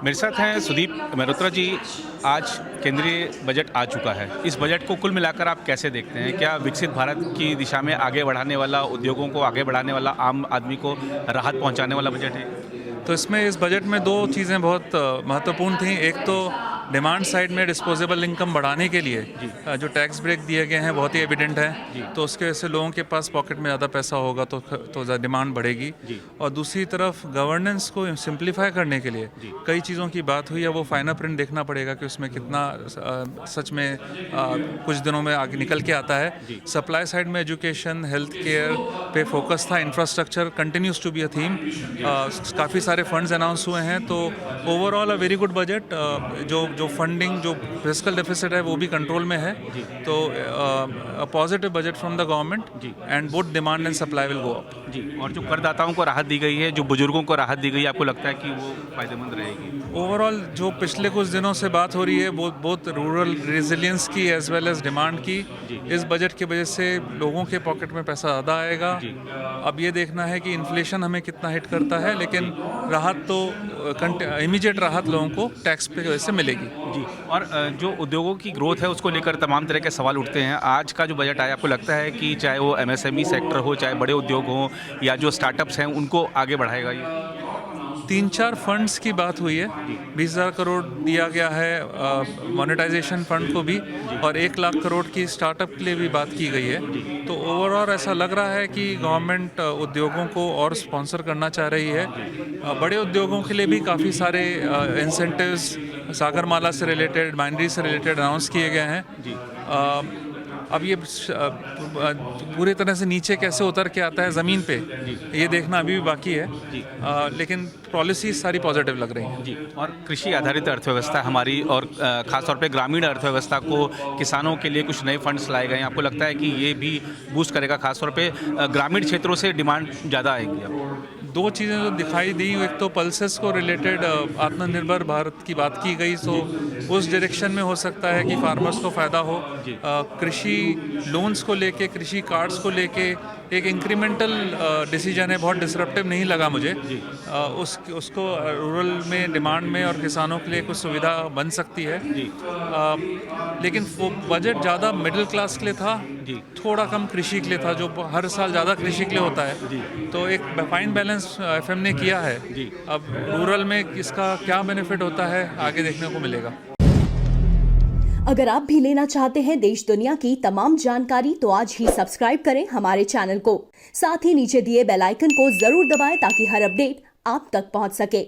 मेरे साथ हैं सुदीप मल्होत्रा जी। आज केंद्रीय बजट आ चुका है। इस बजट को कुल मिलाकर आप कैसे देखते हैं? क्या विकसित भारत की दिशा में आगे बढ़ाने वाला, उद्योगों को आगे बढ़ाने वाला, आम आदमी को राहत पहुंचाने वाला बजट है? तो इस बजट में दो चीज़ें बहुत महत्वपूर्ण थीं। एक तो डिमांड साइड में डिस्पोजेबल इनकम बढ़ाने के लिए जी। जो टैक्स ब्रेक दिए गए हैं बहुत ही एविडेंट जी। है। तो उसके वजह से लोगों के पास पॉकेट में ज़्यादा पैसा होगा तो डिमांड बढ़ेगी। जी। और दूसरी तरफ गवर्नेंस को सिंप्लीफाई करने के लिए जी। कई चीज़ों की बात हुई है। वो फाइनल प्रिंट देखना पड़ेगा कि उसमें कितना सच में कुछ दिनों में आगे निकल के आता है। जी। सप्लाई साइड में एजुकेशन, हेल्थ केयर पे फोकस था। Infrastructure continues to be a theme. काफ़ी सारे फंड्स अनाउंस हुए हैं। तो overall a very good budget. जो फंडिंग, जो फिस्कल डेफिसिट है वो भी कंट्रोल में है। जी। तो positive budget from the government जी। And both demand and supply will go up. जी। और जो करदाताओं को राहत दी गई है, जो बुजुर्गों को राहत दी गई है, आपको लगता है कि वो फायदेमंद रहेगी? ओवरऑल जो पिछले कुछ दिनों से बात हो रही है वो बहुत रूरल रेजिलियंस की एज वेल एज डिमांड की। जी। इस बजट की वजह से लोगों के पॉकेट में पैसा ज़्यादा आएगा। जी। अब ये देखना है कि इन्फ्लेशन हमें कितना हिट करता है, लेकिन राहत तो इमीडिएट राहत लोगों को टैक्स पे वजह से मिलेगी। जी। और जो उद्योगों की ग्रोथ है उसको लेकर तमाम तरह के सवाल उठते हैं। आज का जो बजट आया, आपको लगता है कि चाहे वो एमएसएमई सेक्टर हो, चाहे बड़े उद्योग हों, या जो स्टार्टअप्स हैं, उनको आगे बढ़ाएगा ये? 3-4 फंड्स की बात हुई है। जी। 20,000 करोड़ दिया गया है मोनेटाइजेशन फंड को भी, और 1 लाख करोड़ की स्टार्टअप के लिए भी बात की गई है। तो ओवरऑल ऐसा लग रहा है कि गवर्नमेंट उद्योगों को और स्पॉन्सर करना चाह रही है। बड़े उद्योगों के लिए भी काफ़ी सारे इंसेंटिव्स सागरमाला से रिलेटेड, माइनरी से रिलेटेड अनाउंस किए गए हैं। जी। अब ये पूरी तरह से नीचे कैसे उतर के आता है ज़मीन पे, ये देखना अभी भी बाकी है। जी। लेकिन पॉलिसी सारी पॉजिटिव लग रही हैं। जी। और कृषि आधारित अर्थव्यवस्था हमारी, और ख़ास तौर पे ग्रामीण अर्थव्यवस्था को, किसानों के लिए कुछ नए फंड्स लाए गए हैं। आपको लगता है कि ये भी बूस्ट करेगा? ख़ास तौर पे ग्रामीण क्षेत्रों से डिमांड ज़्यादा आएगी अब? दो चीज़ें जो दिखाई दी, एक तो पल्सेस को रिलेटेड आत्मनिर्भर भारत की बात की गई, तो उस डायरेक्शन में हो सकता है कि फार्मर्स को फ़ायदा हो। जी। कृषि लोन्स को लेके, कृषि कार्ड्स को लेके एक इंक्रीमेंटल डिसीजन है, बहुत डिसरप्टिव नहीं लगा मुझे। जी। उसको रूरल में, डिमांड में और किसानों के लिए कुछ सुविधा बन सकती है। जी। लेकिन वो बजट ज़्यादा मिडिल क्लास के लिए था, जी। थोड़ा कम कृषि के लिए था, जो हर साल ज़्यादा कृषि के लिए होता है। जी। तो एक फाइन बैलेंस एफएम ने किया है। जी। अब रूरल में इसका क्या बेनिफिट होता है आगे देखने को मिलेगा। अगर आप भी लेना चाहते हैं देश दुनिया की तमाम जानकारी, तो आज ही सब्सक्राइब करें हमारे चैनल को। साथ ही नीचे दिए बेल आइकन को जरूर दबाएं ताकि हर अपडेट आप तक पहुंच सके।